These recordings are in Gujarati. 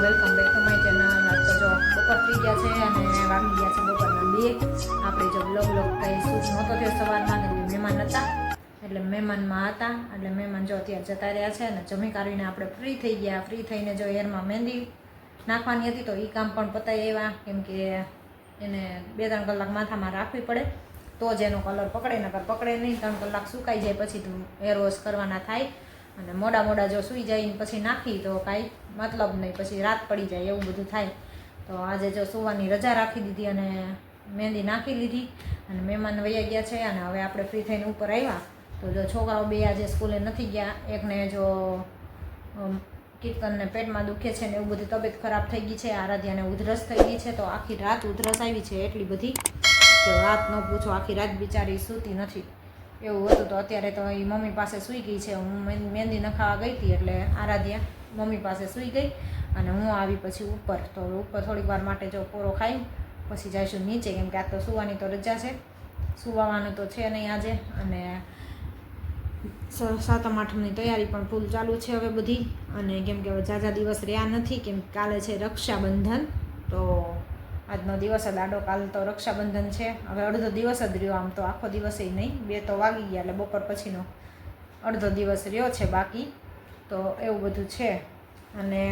Welcome back to my channel. આજ તો જો બપોર થઈ ગયા છે અને વાગી ગયા છે બપોરના 2. આપણે જો બ્લોગ કંઈ શૂટ નહોતો થયો સવારમાં, એટલે મહેમાન હતા, એટલે મહેમાનમાં હતા, એટલે મહેમાન જો અત્યારે જતા રહ્યા છે. અને જમી કાઢીને આપણે ફ્રી થઈ ગયા. ફ્રી થઈને જો હેરમાં મહેંદી નાખવાની હતી તો એ કામ પણ પતાવી આવ્યા, કેમ કે એને 2-3 કલાક માથામાં રાખવી પડે તો જ એનો કલર પકડે, નકર પકડે નહીં. 3 કલાક સુકાઈ જાય પછી તો હેર વોશ કરવાના થાય. અને મોડા જો સૂઈ જાય પછી નાખી તો કાંઈ મતલબ નહીં, પછી રાત પડી જાય એવું બધું થાય. તો આજે જો સુવાની રજા રાખી દીધી અને મહેંદી નાખી લીધી અને મહેમાન વયા ગયા છે. અને હવે આપણે ફ્રી થઈને ઉપર આવ્યા તો જો છોકરાઓ 2 આજે સ્કૂલે નથી ગયા. એકને જો કીર્તનને પેટમાં દુખે છે ને એવું બધી તબિયત ખરાબ થઈ ગઈ છે. આરાધ્યાને ઉધરસ થઈ ગઈ છે, તો આખી રાત ઉધરસ આવી છે એટલી બધી તો રાત ન પૂછો, આખી રાત બિચારી સૂતી નથી એવું હતું. તો અત્યારે તો એ મમ્મી પાસે સૂઈ ગઈ છે. હું મહેંદી નખાવા ગઈ હતી એટલે આરાધ્યા મમ્મી પાસે સૂઈ ગઈ અને હું આવી પછી ઉપર. તો ઉપર થોડીક વાર માટે જો પોરો ખાઈ પછી જઈશું નીચે, કેમ કે આ તો સુવાની તો રજા છે, સુવાનું તો છે નહીં આજે. અને 7મ 8મની તૈયારી પણ ફૂલ ચાલુ છે હવે બધી. અને કેમ કે હવે ઝાઝા દિવસ રહ્યા નથી, કેમ કે કાલે છે રક્ષાબંધન. તો આજનો દિવસ જ આડો, કાલ તો રક્ષાબંધન છે. હવે અડધો દિવસ જ રહ્યો, આમ તો આખો દિવસ નહીં, 2 તો વાગી ગયા, એટલે બપોર પછીનો અડધો દિવસ રહ્યો છે બાકી. તો એવું બધું છે. અને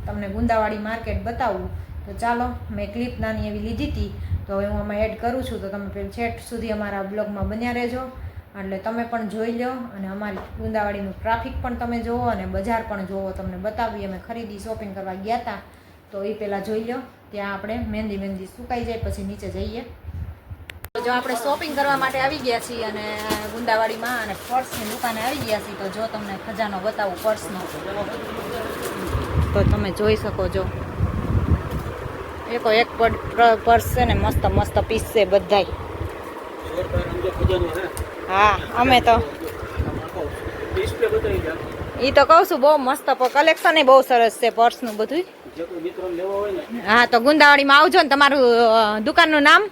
તમને ગુંદાવાડી માર્કેટ બતાવું તો ચાલો. મેં ક્લિપ નાની એવી લીધી હતી તો હવે હું આમાં એડ કરું છું, તો તમે પેલું છેટ સુધી અમારા બ્લોગમાં બન્યા રહેજો, એટલે તમે પણ જોઈ લો. અને અમારી ગુંદાવાડીનું ટ્રાફિક પણ તમે જુઓ અને બજાર પણ જુઓ, તમને બતાવીએ. અમે ખરીદી શોપિંગ કરવા ગયા હતા તો એ પહેલાં જોઈ લો. ત્યાં આપણે મહેંદી સુકાઈ જાય પછી નીચે જઈએ. જો આપણે શોપિંગ કરવા માટે આવી ગયા છીએ અને ગુંદાવાડીમાં અને પર્સની દુકાને આવી ગયા છીએ. તો જો તમને ખજાનો બતાવું પર્સનો, તો તમે જોઈ શકો છો. એક પર્સ છે ને મસ્ત મસ્ત પીસ છે બધાય. હા, અમે તો એ તો કહું છું બહુ મસ્ત કલેક્શન, બહુ સરસ છે પર્સનું બધું. હા, તો ગુંદાવાડીમાં આવજો ને. તમારું દુકાનનું નામ?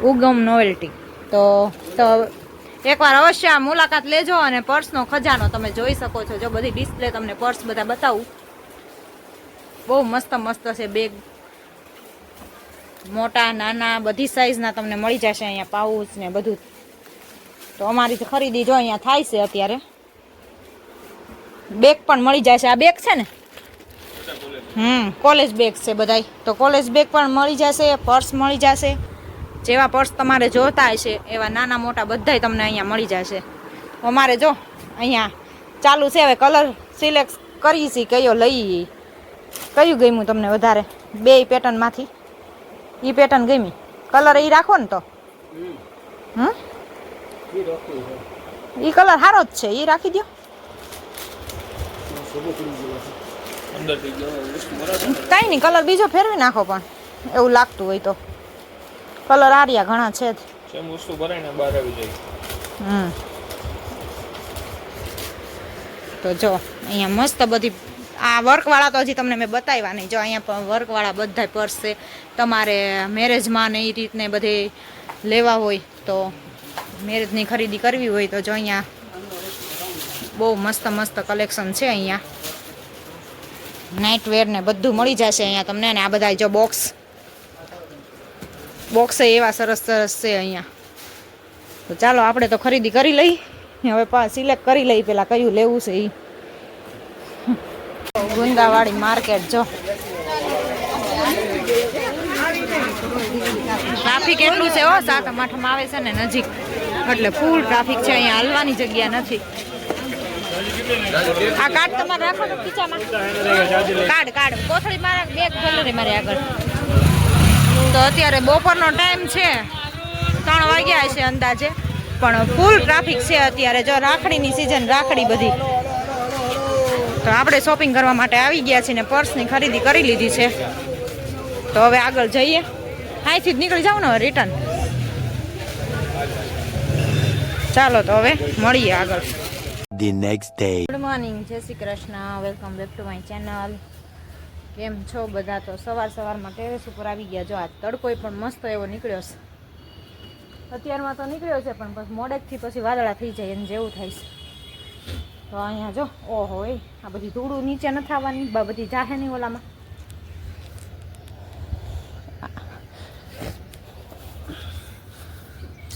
ઉગમ નોવેલ્ટી. તો એકવાર અવશ્ય મુલાકાત લેજો. અને પર્સનો ખજાનો તમે જોઈ શકો છો. જો બધી ડિસ્પ્લે તમને પર્સ બધા બતાવું, બહુ મસ્ત મસ્ત છે. બેગ મોટા નાના બધી સાઈઝના તમને મળી જશે અહીંયા, પાઉચ ને બધું. તો અમારી ખરીદી જો અહીંયા થાય છે અત્યારે. બેગ પણ મળી જશે. આ બેગ છે ને, કોલેજ બેગ છે બધાય. તો કોલેજ બેગ પણ મળી જશે, પર્સ મળી જશે. જેવા પર્સ તમારે જોતા હશે એવા નાના મોટા બધાય તમને અહીંયા મળી જશે. અમારે જો અહીંયા ચાલુ છે, હવે કલર સિલેક્ટ કરી છે કયો લઈએ. કયું ગમ્યું તમને વધારે? 2 પેટર્નમાંથી એ પેટર્ન ગમી? કલર એ રાખો ને તો એ કલર સારો જ છે, એ રાખી દો. કઈ નહીં, કલર બીજો ફેરવી નાખો પણ એવું લાગતું હોય તો. કલર આર્યા ઘણા છે જ. તો જો અહીંયા મસ્ત બધી આ વર્કવાળા તો હજી તમને મેં બતાવ્યા નહીં. જો અહીંયા પણ વર્કવાળા બધા પર્સ છે. તમારે મેરેજમાં ને એ રીતને બધે લેવા હોય તો, મેરેજની ખરીદી કરવી હોય તો જો અહીંયા બહુ મસ્ત મસ્ત કલેક્શન છે. અહીંયા નાઇટવેર ને બધું મળી જશે અહીંયા તમને. અને આ બધા જો બોક્સ એવા સરસ સરસ છે અહીંયા. તો ચાલો આપણે તો ખરીદી કરી લઈ. હવે સિલેક્ટ કરી લઈ પેલા કયું લેવું છે એ. ગુંદાવાડી માર્કેટ જો ટ્રાફિક એટલું છે. 7મ 8મ આવે છે ને નજીક, એટલે ફૂલ ટ્રાફિક છે અહીંયા, હાલવાની જગ્યા નથી. આ કાર્ડ તમારે રાખો તો ખીચામાં. કાર્ડ કોથળી મારા બેગ ખોલી મારે આગળ. તો અત્યારે બપોરનો ટાઈમ છે, 3 વાગ્યા છે અંદાજે, પણ ફૂલ ટ્રાફિક છે અત્યારે. જો રાખડીની સિઝન, રાખડી બધી. તો આપણે શોપિંગ કરવા માટે આવી ગયા છીએ ને પર્સની ખરીદી કરી લીધી છે. તો હવે આગળ જઈએ. અહીંથી જ નીકળી જાવ ને રિટર્ન. ચાલો તો હવે મળીએ આગળ. The next day. Good morning, જય Shri Krishna, welcome back to my channel. કેમ છો બધા? તો સવારમાં ટેરેસ ઉપર આવી ગયા. જો આજ તડકોય પણ મસ્ત એવો નીકળ્યો છે. અત્યારમાં તો નીકળ્યો છે પણ બસ મોડેકથી પછી વાદળા થઈ જાય એને જેવું થાય છે. તો અહીંયા જો ઓહો એ આ બધી ધૂળું નીચે નથી આવવાની બધી જાહે નહીં ઓલામાં.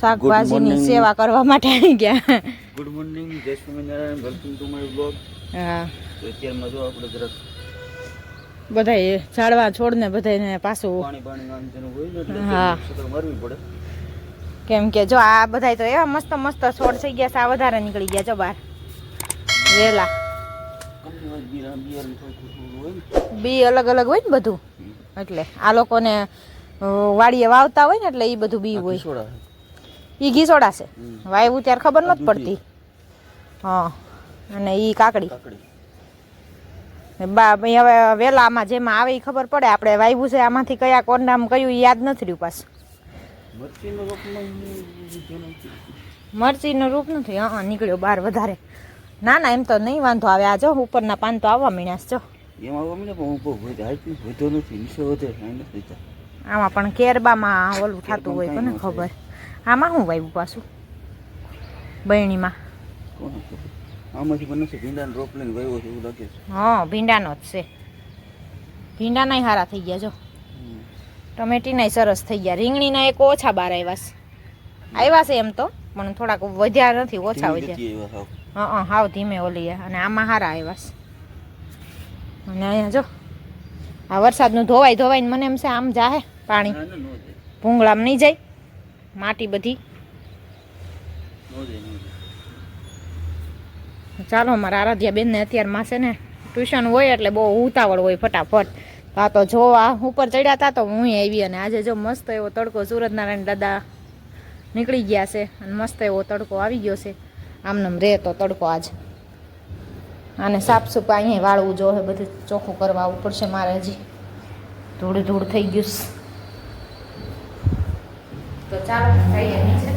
શાકભાજીની સેવા કરવા માટે આવી ગયા. ગુડ મોર્નિંગ, જય Swaminarayan, welcome to my blog. હા તો અત્યારમાં જો આપણે જરાક બધાય ઝાડવા છોડને બધાને પાછું પાણી આંતરનું હોય ને એટલે હા. સતત મારવી પડે. કેમ કે જો આ બધાય તો એવા મસ્ત મસ્ત છોડ થઈ ગયા છે. આ વધારે નીકળી ગયા જો બહાર વેલા કંપની હોય બિયારણ થોડું હોય ને. બી અલગ અલગ હોય ને બધું, એટલે આ લોકોને વાડીએ વાવતા હોય ને એટલે એ બધું બી હોય. સોડા એ ઘીસોડા છે, વાવ્યું ત્યારે ખબર નથી પડતી. હા અને એ કાકડી કાકડી હવે વેલામાં જેમાં આવે એ ખબર પડે. આપણે વાવ્યું છે આમાંથી કયા કોરનામ કયું ઈ યાદ નથી રહ્યું પાછું. મરચીનો રોપમાં મરચીનો રૂપ નથી. હા નીકળ્યો બહાર વધારે. ના ના એમ તો નહીં વાંધો આવે. આ જો ઉપરના પાન તો આવવા મીણ્યા છે જો. એમાં આવવા મને પણ હું વધો નથી, નીચે વધે નથી દેતા. આમાં પણ કેરબામાં ઓલું થતું હોય કોને ખબર. આમાં શું વાવ્યું પાછું બહેણીમાં? કોને ખબર. આમાંથી પણ નથી ભીંડાનો રોપ લઈને વાવ્યો છે એવું લાગે છે. હા ભીંડાનો જ છે. ભીંડાનાય સારા થઈ ગયા જો. ટમેટીનાય સરસ થઈ ગયા. રીંગણીના એક ઓછા બાર આવ્યા છે એમ તો, પણ થોડાક વધ્યા નથી, ઓછા વધ્યા. હા હાવ ધીમે ઓલી. અને આમાં સારા આવ્યા છે. અને અહીંયા જો આ વરસાદનું ધોવાઈને મને એમ છે આમ જાહે પાણી ભૂંગળામાં નહીં જાય માટી બધી. ચાલો મારા આરાધ્યા બેનને અત્યારમાં છે ને ટ્યુશન હોય એટલે બહુ ઉતાવળ હોય ફટાફટ. આ તો જો આ ઉપર ચડ્યા હતા તો હું આવી. અને આજે જો મસ્ત એવો તડકો સુરજનારાયણ દાદા નીકળી ગયા છે અને મસ્ત એવો તડકો આવી ગયો છે. આમનામ રહે તો તડકો આજ. આને સાફ સૂફ અહીંયા વાળવું જોઈએ, બધું ચોખ્ખું કરવા આવવું પડશે મારે. હજી ધૂળ થઈ ગયું. તો ચાલો જઈએ નીચે.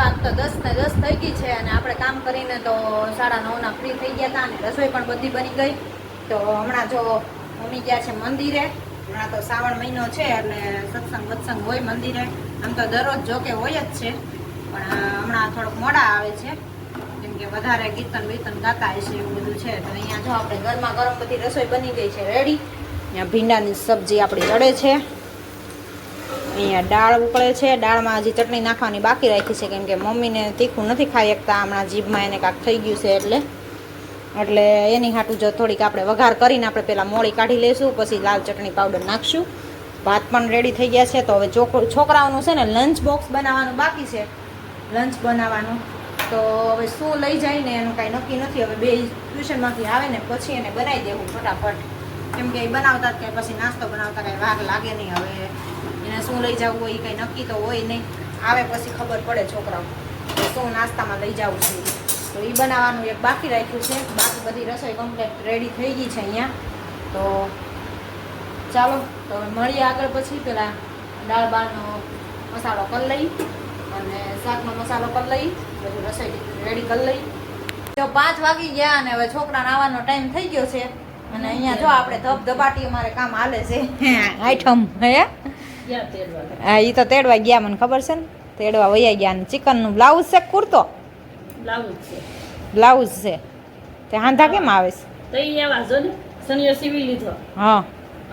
આજ તો 10 ને 10 થઈ ગઈ છે અને આપણે કામ કરીને તો 9:30 ફ્રી થઈ ગયા હતા. અને રસોઈ પણ બધી બની ગઈ. તો હમણાં જો મમ્મી ગયા છે મંદિરે. હમણાં તો શ્રાવણ મહિનો છે એટલે સત્સંગ હોય મંદિરે. આમ તો દરરોજ જો કે હોય જ છે, પણ હમણાં થોડુંક મોડા આવે છે કેમ કે વધારે કીર્તન ગાતા હશે એવું બધું છે. તો અહીંયા જો આપણે ગરમા ગરમ બધી રસોઈ બની ગઈ છે રેડી. અહીંયા ભીંડાની સબ્જી આપણી ચડે છે. અહીંયા દાળ ઉકળે છે. દાળમાં હજી ચટણી નાખવાની બાકી રાખી છે કેમ કે મમ્મીને તીખું નથી ખાઈ શકતા હમણાં. જીભમાં એને કાંક થઈ ગયું છે એટલે એની હાટું જો થોડીક આપણે વઘાર કરીને આપણે પહેલાં મોળી કાઢી લઈશું, પછી લાલ ચટણી પાવડર નાખશું. ભાત પણ રેડી થઈ ગયા છે. તો હવે છોકરાઓનું છે ને લંચ બોક્સ બનાવવાનું બાકી છે. લંચ બનાવવાનું તો હવે શું લઈ જાય ને એનું કાંઈ નક્કી નથી. હવે બે ટ્યુશનમાંથી આવે ને પછી એને બનાવી દેવું ફટાફટ, કેમ કે એ બનાવતા કે પછી નાસ્તો બનાવતા કાંઈ વાર લાગે નહીં. હવે એને શું લઈ જવું હોય એ કંઈ નક્કી તો હોય નહીં. આવે પછી ખબર પડે છોકરાઓ કે શું નાસ્તામાં લઈ જવું છે. તો એ બનાવવાનું એક બાકી રાખ્યું છે. બાકી બધી રસોઈ કમ્પ્લીટ રેડી થઈ ગઈ છે અહીંયા. તો ચાલો તો મળીએ આગળ. પછી પેલા દાળ બાળનો મસાલો કરી લઈ અને શાકનો મસાલો કરી લઈ, બધું રસોઈ રેડી કરી લઈ. તો 5 વાગી ગયા અને હવે છોકરાને આવવાનો ટાઈમ થઈ ગયો છે. અને અહીંયા જો આપણે ધબધબાટી અમારે કામ હાલે છે. આઈટમ હે હા એ તો તેડવા ગયા, મને ખબર છે ને. તેડવા વૈયા ગયા. અને ચિકનનું બ્લાઉઝ છે કુર્તો બ્લાઉઝ છે તે હાંધા કેમ આવે છે? હા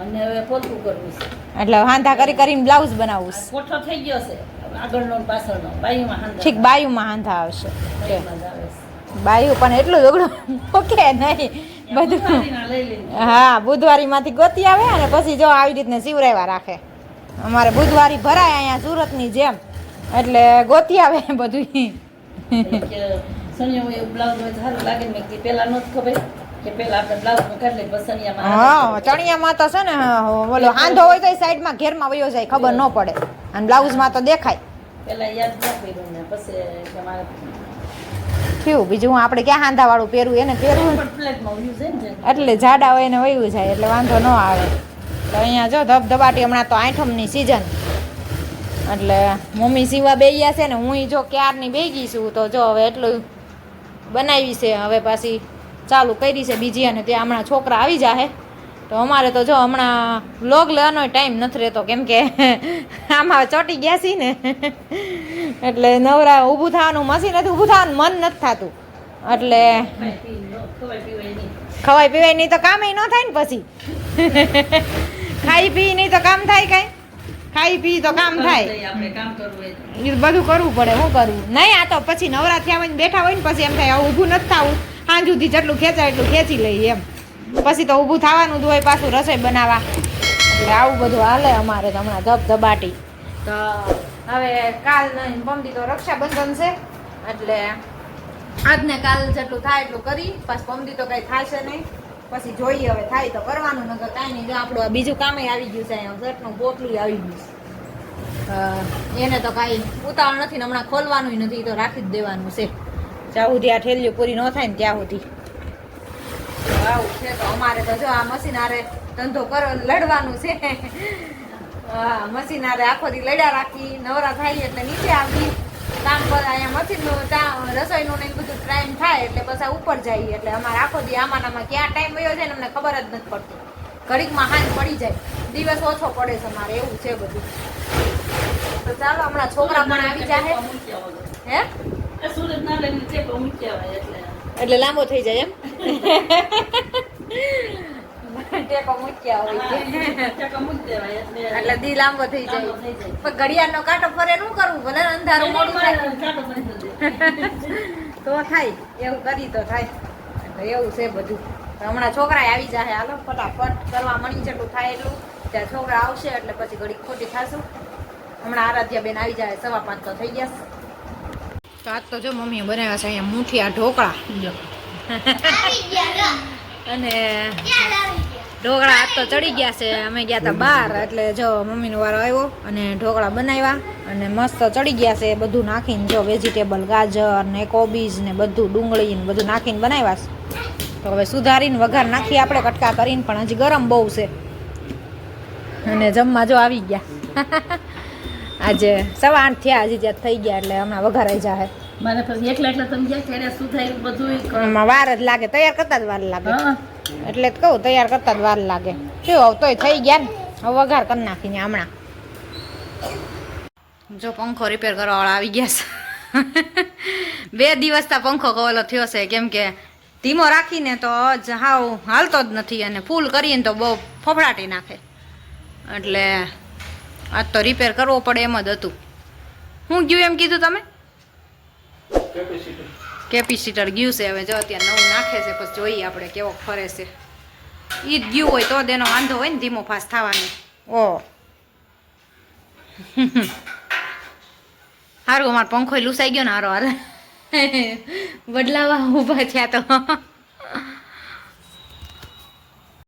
અને હવે પોતું કરવું છે એટલે હાંધા કરીને બ્લાઉઝ બનાવવું છે. કોઠો થઈ ગયો છે આગળનો ને પાછળનો બાયુમાં હાંધા ઠીક બાયુમાં હાંધા આવશે. બાયુમાં જ આવે છે. બાયુ પણ એટલું દોગડું ઓકે નહીં બધું. બુધવારીના લઈ લઈને હા બુધવારીમાંથી ગોતી આવે અને પછી જો આવી રીતને સિવરાવ્યા રાખે. અમારે બુધવારી ભરાય અહીંયા સુરતની જેમ, એટલે ગોતી આવે બધું. કે સનિયા એવું બ્લાઉઝ હોય સારું લાગે ને મેં પેલા નહોતું ખબર કે પેલા આપણે બ્લાઉઝ કાઢી લઈએ પછી સનિયામાં હા ચણિયામાં તો છે ને ઓલો હાંધો હોય તો સાઈડમાં ઘેરમાં વયો જાય ખબર ન પડે, અને બ્લાઉઝમાં તો દેખાય. પેલા યાદ ના કર્યું ને પછી કે મારે થયું બીજું હું આપણે ક્યાં હાંધાવાળું પહેરવું એને પહેરવું પણ ફ્લેટમાં વયું છે ને એટલે જાડા હોય ને વયું જાય એટલે વાંધો ન આવે. તો અહીંયા જો ધબધબાટી હમણાં તો આઠમની સિઝન એટલે મમ્મી સીવા બેગ્યા છે ને હું જો ક્યારની બેગી છું. તો જો હવે એટલું બનાવી છે, હવે પાછી ચાલુ કરી છે બીજી. અને ત્યાં હમણાં છોકરા આવી જાય તો અમારે તો જો હમણાં વ્લોગ લેવાનો ટાઈમ નથી રહેતો કેમ કે આમાં ચોટી ગયા છીએ ને એટલે નવરા ઊભું થવાનું મશીન નથી, ઊભું થવાનું મન નથી થતું. એટલે ખાઈ પી નો ખવાય પીવાય નહીં. ખવાય પીવાય નહીં તો કામ ન થાય ને પછી ખાઈ પી નહીં તો કામ થાય કઈ ખાઈ પી તો કામ થાય આપણે કામ કરવું હોય તો. એ બધું કરવું પડે શું કરવું નહીં આ તો પછી નવરા થયા હોય ને બેઠા હોય ને પછી એમ થાય હવે ઊભું નથી થવું સાંજ સુધી જેટલું ખેંચાય એટલું ખેંચી લઈએ એમ પછી તો ઊભું થવાનું જ હોય પાછું રસોઈ બનાવવા એટલે આવું બધું હાલે અમારે તો હમણાં ધબધબાટી તો હવે કાલ નહીં પમદી તો રક્ષાબંધન છે એટલે આજને કાલ જેટલું થાય એટલું કરી પાછું પમદી તો કંઈ થશે નહીં પછી જોઈએ હવે થાય તો કરવાનું નકર કાંઈ નહીં જો આપણું આ બીજું કામે આવી ગયું છે અહીંયા શર્ટનું પોટલું આવી ગયું છે એને તો કાંઈ ઉતાવળ નથી ને હમણાં ખોલવાનું નથી તો રાખી જ દેવાનું છે જ્યાં સુધી આ ઠેલીઓ પૂરી ન થાય ને ત્યાં સુધી આવું છે તો અમારે તો જો આ મશીન હારે ધંધો કરો લડવાનું છે હા મશીન હારે આખો દી લડ્યા રાખી નવરા થાય એટલે નીચે આવી કામ પર અહીંયા મશીનનું રસોઈનું ને બધું ટાઈમ થાય એટલે પછી ઉપર જઈએ એટલે અમારે આખો દી આમાં ક્યાં ટાઈમ વયો જાય ને અમને ખબર જ નથી પડતી ઘડીકમાં હાંજ પડી જાય દિવસ ઓછો પડે છે અમારે એવું છે બધું તો ચાલો હમણાં છોકરા પણ આવી જાય મૂક્યા વગર. હે એ સુરત ના લઈને ચેપો મૂક્યા હોય એટલે એટલે લાંબો થઈ જાય એમ ટેકો મૂક્યા હોય ચકા મૂકી દેવાય એટલે દી લાંબો થઈ જાય લાંબો થઈ જાય. પણ ઘડિયાળનો કાંટો ફરે શું કરવું ભલે ને અંધારું મોડું થાય કાંટો બંધ કરી દે. તો થાય એવું કરી તો થાય એટલે એવું છે બધું તો હમણાં છોકરા આવી જાય હાલો ફટાફટ કરવા મળી જેટલું થાય એટલું ત્યાં છોકરા આવશે એટલે પછી ઘડી ખોટી થાશું હમણાં આરાધ્યા બેન આવી જાય 5:15 તો થઈ ગયા તો આજ તો જો મમ્મીએ બનાવ્યા છે અહીંયા મુઠિયા ઢોકળા જો. અને ઢોકળા આજ તો ચડી ગયા છે અમે ગયા હતા બહાર એટલે જો મમ્મીનો વારો આવ્યો અને ઢોકળા બનાવ્યા અને મસ્ત ચડી ગયા છે બધું નાખીને જો વેજીટેબલ ગાજર ને કોબીજ ને બધું ડુંગળી ને બધું નાખીને બનાવ્યા છે તો હવે સુધારીને વઘાર નાખીએ આપણે કટકા કરીને પણ હજી ગરમ બહુ છે અને જમવા જો આવી ગયા આજે 8:15 થયા હજી ત્યાં થઈ ગયા એટલે હમણાં વઘારાઈ જાય મારે પછી એકલા તમે જ્યાં ત્યારે શું થાય બધું એમાં વાર જ લાગે તૈયાર કરતા જ વાર લાગે હા એટલે જ કહું તૈયાર કરતા જ વાર લાગે શું હવે તોય થઈ ગયા ને હવે વઘાર કરી નાખીને હમણાં જો પંખો રિપેર કરવાવાળા આવી ગયા છે 2 દિવસથી પંખો કવલો થયો છે કેમ કે ધીમો રાખીને તો હાવ હાલતો જ નથી અને ફૂલ કરીને તો બહુ ફફડાટી નાખે એટલે આજ તો રિપેર કરવો પડે એમ જ હતું હું ગયું એમ કીધું તમે કેપેસિટર ગયું છે હવે જો અત્યારે નવું નાખે છે પછી જોઈએ આપણે કેવો ફરે છે ઈ જ ગયું હોય તો જ એનો વાંધો હોય ને ધીમો ફાસ થવાનો ઓ સારું અમારો પંખો લૂસાઈ ગયો ને હારો હારે બદલાવા ઊભા થયા તો